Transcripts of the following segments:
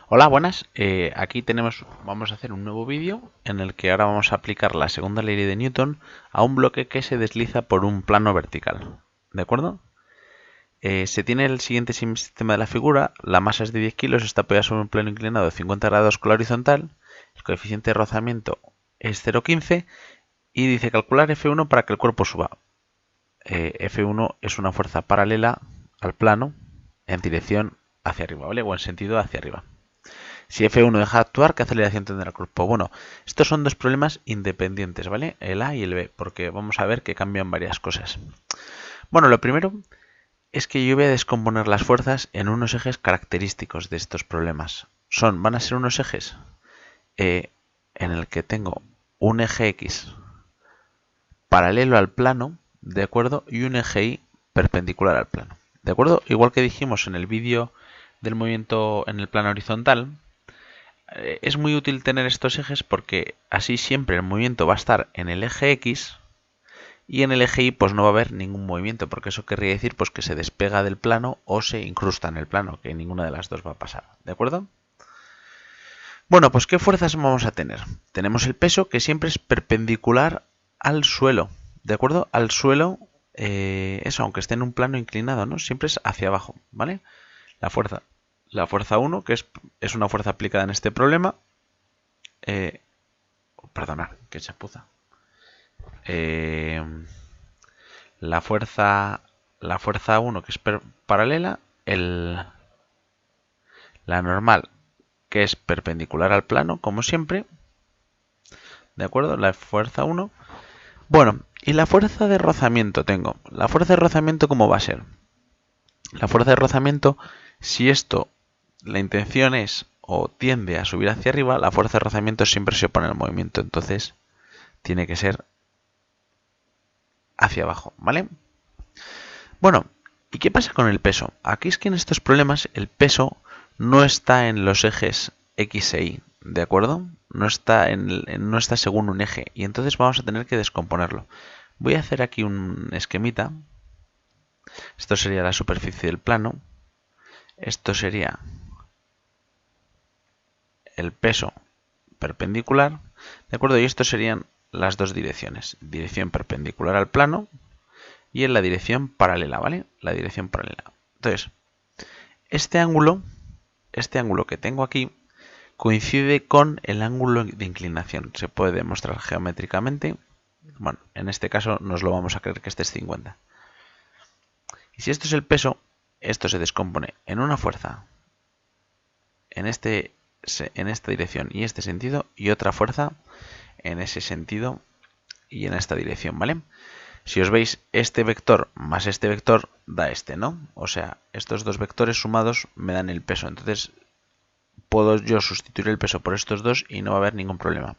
Hola, buenas. Vamos a hacer un nuevo vídeo en el que ahora vamos a aplicar la segunda ley de Newton a un bloque que se desliza por un plano vertical. ¿De acuerdo? Se tiene el siguiente sistema de la figura. La masa es de 10 kilos, está apoyada sobre un plano inclinado de 50 grados con la horizontal. El coeficiente de rozamiento es 0,15 y dice calcular F1 para que el cuerpo suba. F1 es una fuerza paralela al plano en dirección hacia arriba, ¿vale? O en sentido hacia arriba. Si F1 deja de actuar, ¿qué aceleración tendrá el cuerpo? Bueno, estos son dos problemas independientes, ¿vale? El A y el B, porque vamos a ver que cambian varias cosas. Bueno, lo primero es que yo voy a descomponer las fuerzas en unos ejes característicos de estos problemas. Van a ser unos ejes en el que tengo un eje X paralelo al plano, ¿de acuerdo? Y un eje Y perpendicular al plano, ¿de acuerdo? Igual que dijimos en el vídeo del movimiento en el plano horizontal, es muy útil tener estos ejes porque así siempre el movimiento va a estar en el eje X y en el eje Y pues no va a haber ningún movimiento, porque eso querría decir pues que se despega del plano o se incrusta en el plano, que ninguna de las dos va a pasar, ¿de acuerdo? Bueno, pues ¿qué fuerzas vamos a tener? Tenemos el peso, que siempre es perpendicular al suelo, ¿de acuerdo? Al suelo, eso, aunque esté en un plano inclinado, ¿no? Siempre es hacia abajo, ¿vale? La fuerza, la fuerza 1, que es una fuerza aplicada en este problema, eh, perdonad, qué chapuza. Eh, la fuerza la fuerza 1, que es paralela, la normal, que es perpendicular al plano, como siempre, ¿de acuerdo? La fuerza 1. Bueno, y la fuerza de rozamiento tengo. La fuerza de rozamiento, ¿cómo va a ser? La fuerza de rozamiento, si esto, la intención es o tiende a subir hacia arriba, la fuerza de rozamiento siempre se opone al movimiento, entonces tiene que ser hacia abajo, ¿vale? Bueno, ¿y qué pasa con el peso? Aquí es que en estos problemas el peso no está en los ejes X e Y, ¿de acuerdo? No está según un eje y entonces vamos a tener que descomponerlo. Voy a hacer aquí un esquemita. Esto sería la superficie del plano. Esto sería el peso perpendicular, ¿de acuerdo? Y esto serían las dos direcciones. Dirección perpendicular al plano y en la dirección paralela, ¿vale? La dirección paralela. Entonces, este ángulo que tengo aquí coincide con el ángulo de inclinación. Se puede demostrar geométricamente. Bueno, en este caso nos lo vamos a creer que este es 50. Y si esto es el peso, esto se descompone en una fuerza en esta dirección y este sentido y otra fuerza en ese sentido y en esta dirección, ¿vale? Si os veis, este vector más este vector da este, ¿no? O sea, estos dos vectores sumados me dan el peso. Entonces, puedo yo sustituir el peso por estos dos y no va a haber ningún problema.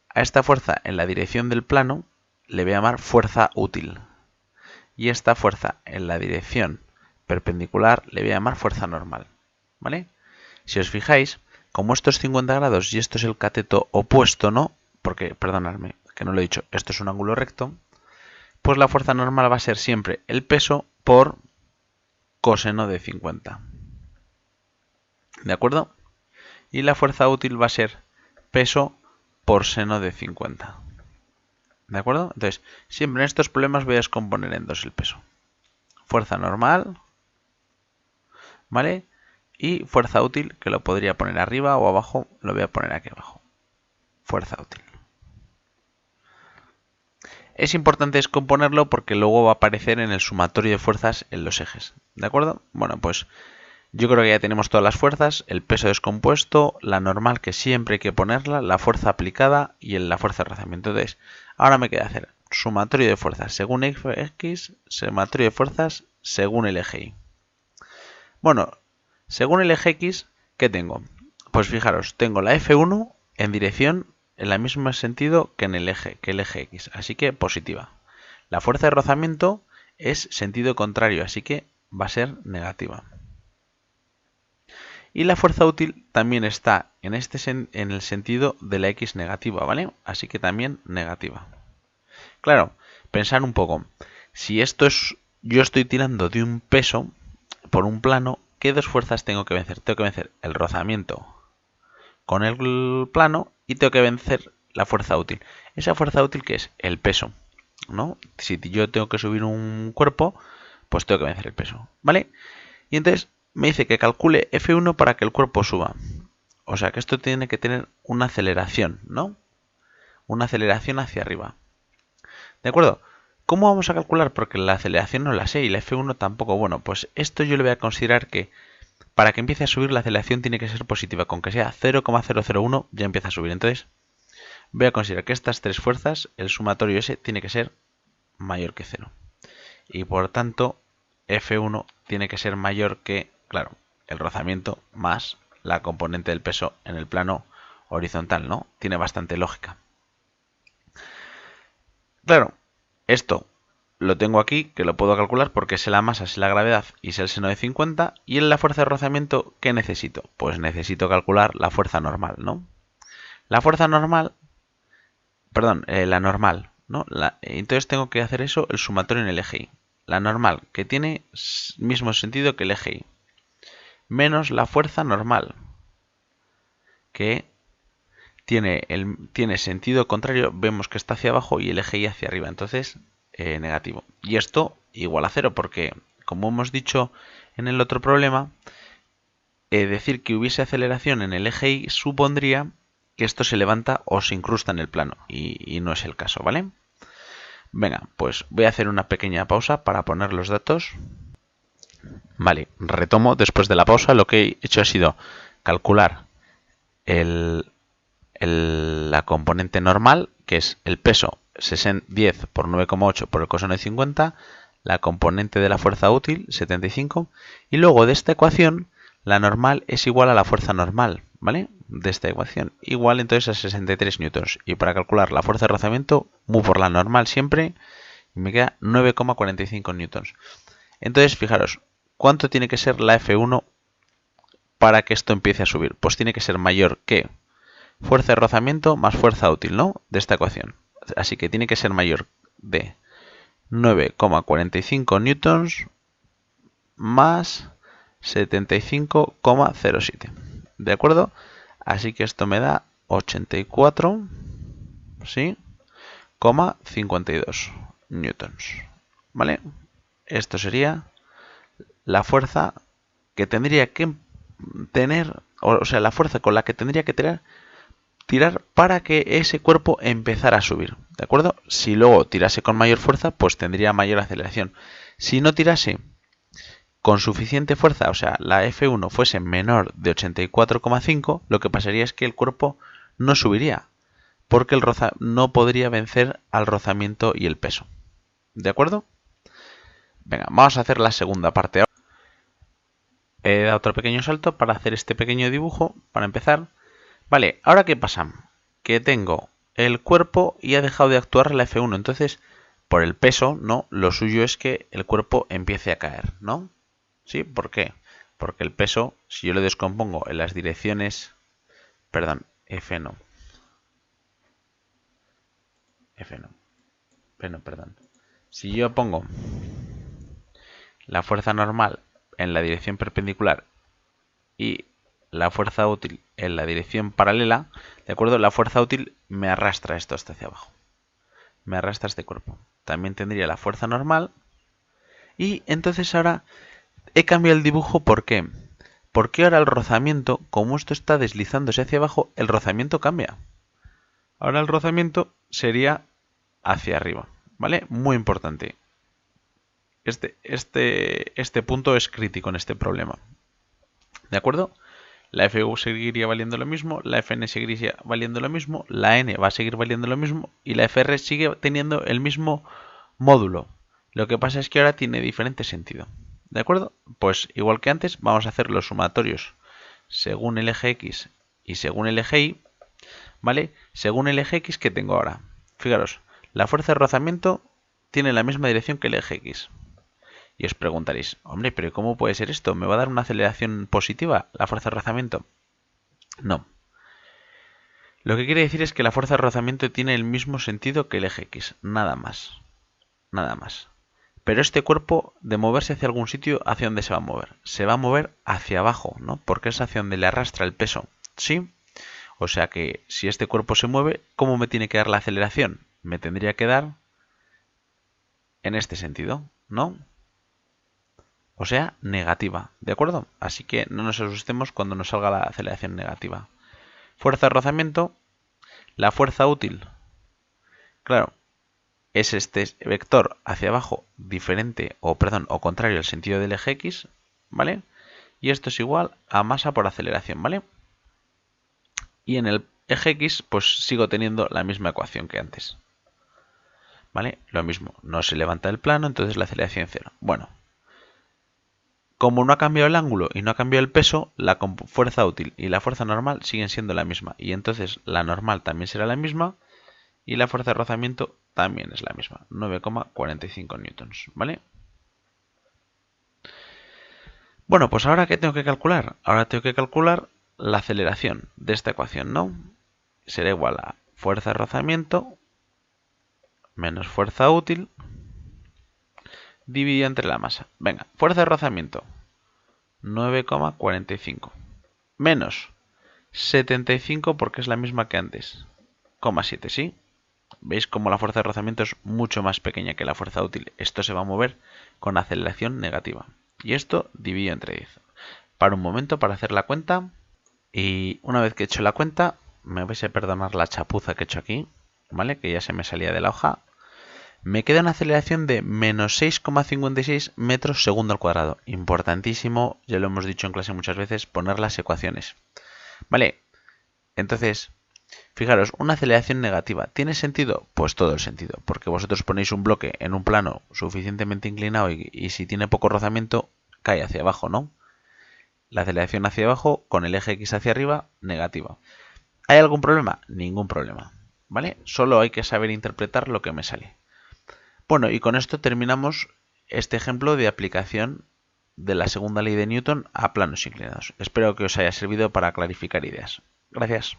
A esta fuerza en la dirección del plano le voy a llamar fuerza útil. Y esta fuerza en la dirección perpendicular le voy a llamar fuerza normal, ¿vale? Si os fijáis, como esto es 50 grados y esto es el cateto opuesto, ¿no? Porque, perdonadme, que no lo he dicho, esto es un ángulo recto, pues la fuerza normal va a ser siempre el peso por coseno de 50. ¿De acuerdo? Y la fuerza útil va a ser peso por seno de 50. ¿De acuerdo? Entonces, siempre en estos problemas voy a descomponer en dos el peso. Fuerza normal, ¿vale? Y fuerza útil, que lo podría poner arriba o abajo, lo voy a poner aquí abajo. Fuerza útil. Es importante descomponerlo porque luego va a aparecer en el sumatorio de fuerzas en los ejes. ¿De acuerdo? Bueno, pues yo creo que ya tenemos todas las fuerzas, el peso descompuesto, la normal que siempre hay que ponerla, la fuerza aplicada y la fuerza de rozamiento. Entonces, ahora me queda hacer sumatorio de fuerzas según X, sumatorio de fuerzas según el eje Y. Bueno, según el eje X, ¿qué tengo? Pues fijaros, tengo la F1 en dirección en el mismo sentido que el eje X, así que positiva. La fuerza de rozamiento es sentido contrario, así que va a ser negativa. Y la fuerza útil también está en el sentido de la X negativa, ¿vale? Así que también negativa. Claro, pensar un poco. Si esto es, yo estoy tirando de un peso por un plano, ¿qué dos fuerzas tengo que vencer? Tengo que vencer el rozamiento con el plano y tengo que vencer la fuerza útil. ¿Esa fuerza útil qué es? El peso, ¿no? Si yo tengo que subir un cuerpo, pues tengo que vencer el peso, ¿vale? Y entonces me dice que calcule F1 para que el cuerpo suba. O sea que esto tiene que tener una aceleración, ¿no? Una aceleración hacia arriba. ¿De acuerdo? ¿Cómo vamos a calcular? Porque la aceleración no la sé y la F1 tampoco. Bueno, pues esto yo le voy a considerar que para que empiece a subir la aceleración tiene que ser positiva. Con que sea 0,001 ya empieza a subir. Entonces voy a considerar que estas tres fuerzas, el sumatorio ese, tiene que ser mayor que 0. Y por tanto, F1 tiene que ser mayor que, claro, el rozamiento más la componente del peso en el plano horizontal, ¿no? Tiene bastante lógica. Claro, esto lo tengo aquí, que lo puedo calcular porque sé la masa, sé la gravedad y sé el seno de 50. Y en la fuerza de rozamiento, ¿qué necesito? Pues necesito calcular la fuerza normal, ¿no? La fuerza normal, perdón, la normal, ¿no? Entonces tengo que hacer eso, el sumatorio en el eje Y. La normal, que tiene mismo sentido que el eje Y, menos la fuerza normal, que tiene sentido contrario, vemos que está hacia abajo y el eje Y hacia arriba, entonces negativo. Y esto igual a 0 porque, como hemos dicho en el otro problema, decir que hubiese aceleración en el eje Y supondría que esto se levanta o se incrusta en el plano y no es el caso, ¿vale? Venga, pues voy a hacer una pequeña pausa para poner los datos. Vale, retomo después de la pausa. Lo que he hecho ha sido calcular la componente normal, que es el peso 10 por 9,8 por el coseno de 50, la componente de la fuerza útil 75, y luego de esta ecuación la normal es igual a la fuerza normal, ¿vale? De esta ecuación, igual entonces a 63 newtons. Y para calcular la fuerza de rozamiento, mu por la normal siempre, y me queda 9,45 newtons. Entonces, fijaros, ¿cuánto tiene que ser la F1 para que esto empiece a subir? Pues tiene que ser mayor que fuerza de rozamiento más fuerza útil, ¿no? De esta ecuación. Así que tiene que ser mayor de 9,45 newtons más 75,07. ¿De acuerdo? Así que esto me da 84, ¿sí? 52 newtons. ¿Vale? Esto sería la fuerza que tendría que tener, o sea, la fuerza con la que tendría que tirar para que ese cuerpo empezara a subir, ¿de acuerdo? Si luego tirase con mayor fuerza, pues tendría mayor aceleración. Si no tirase con suficiente fuerza, o sea, la F1 fuese menor de 84,5, lo que pasaría es que el cuerpo no subiría, porque no podría vencer al rozamiento y el peso. ¿De acuerdo? Venga, vamos a hacer la segunda parte ahora. He dado otro pequeño salto para hacer este pequeño dibujo, para empezar. Vale, ¿ahora qué pasa? Que tengo el cuerpo y ha dejado de actuar la F1. Entonces, por el peso, ¿no? Lo suyo es que el cuerpo empiece a caer, ¿no? ¿Sí? ¿Por qué? Porque el peso, si yo lo descompongo en las direcciones... Perdón, F no. F no. P no, perdón. Si yo pongo la fuerza normal en la dirección perpendicular y la fuerza útil en la dirección paralela, ¿de acuerdo? La fuerza útil me arrastra esto hasta hacia abajo. Me arrastra este cuerpo. También tendría la fuerza normal. Y entonces ahora he cambiado el dibujo, ¿por qué? Porque ahora el rozamiento, como esto está deslizándose hacia abajo, el rozamiento cambia. Ahora el rozamiento sería hacia arriba, ¿vale? Muy importante. Este punto es crítico en este problema. ¿De acuerdo? La FU seguiría valiendo lo mismo, la FN seguiría valiendo lo mismo, la N va a seguir valiendo lo mismo y la FR sigue teniendo el mismo módulo. Lo que pasa es que ahora tiene diferente sentido. ¿De acuerdo? Pues igual que antes, vamos a hacer los sumatorios según el eje X y según el eje Y, ¿vale? Según el eje X que tengo ahora. Fijaros, la fuerza de rozamiento tiene la misma dirección que el eje X. Y os preguntaréis, hombre, pero ¿cómo puede ser esto? ¿Me va a dar una aceleración positiva la fuerza de rozamiento? No. Lo que quiere decir es que la fuerza de rozamiento tiene el mismo sentido que el eje X, nada más. Nada más. Pero este cuerpo, de moverse hacia algún sitio, ¿hacia dónde se va a mover? Se va a mover hacia abajo, ¿no? Porque es hacia donde le arrastra el peso. ¿Sí? O sea que si este cuerpo se mueve, ¿cómo me tiene que dar la aceleración? Me tendría que dar en este sentido, ¿no? O sea, negativa, ¿de acuerdo? Así que no nos asustemos cuando nos salga la aceleración negativa. Fuerza de rozamiento, la fuerza útil. Claro, es este vector hacia abajo diferente, o perdón, o contrario al sentido del eje X, ¿vale? Y esto es igual a masa por aceleración, ¿vale? Y en el eje X, pues sigo teniendo la misma ecuación que antes. ¿Vale? Lo mismo, no se levanta el plano, entonces la aceleración es 0. Bueno, como no ha cambiado el ángulo y no ha cambiado el peso, la fuerza útil y la fuerza normal siguen siendo la misma. Y entonces la normal también será la misma y la fuerza de rozamiento también es la misma, 9,45 newtons, ¿vale? Bueno, pues ahora ¿qué tengo que calcular? Ahora tengo que calcular la aceleración de esta ecuación, ¿no? Será igual a fuerza de rozamiento menos fuerza útil dividido entre la masa. Venga, fuerza de rozamiento 9,45 menos 75 porque es la misma que antes, 0,7, ¿sí? ¿Veis cómo la fuerza de rozamiento es mucho más pequeña que la fuerza útil? Esto se va a mover con aceleración negativa. Y esto dividido entre 10. Para un momento para hacer la cuenta. Y una vez que he hecho la cuenta, me vais a perdonar la chapuza que he hecho aquí, ¿vale? Que ya se me salía de la hoja. Me queda una aceleración de menos 6,56 metros segundo al cuadrado. Importantísimo, ya lo hemos dicho en clase muchas veces, poner las ecuaciones. ¿Vale? Entonces, fijaros, una aceleración negativa, ¿tiene sentido? Pues todo el sentido, porque vosotros ponéis un bloque en un plano suficientemente inclinado y si tiene poco rozamiento, cae hacia abajo, ¿no? La aceleración hacia abajo, con el eje X hacia arriba, negativa. ¿Hay algún problema? Ningún problema, ¿vale? Solo hay que saber interpretar lo que me sale. Bueno, y con esto terminamos este ejemplo de aplicación de la segunda ley de Newton a planos inclinados. Espero que os haya servido para clarificar ideas. Gracias.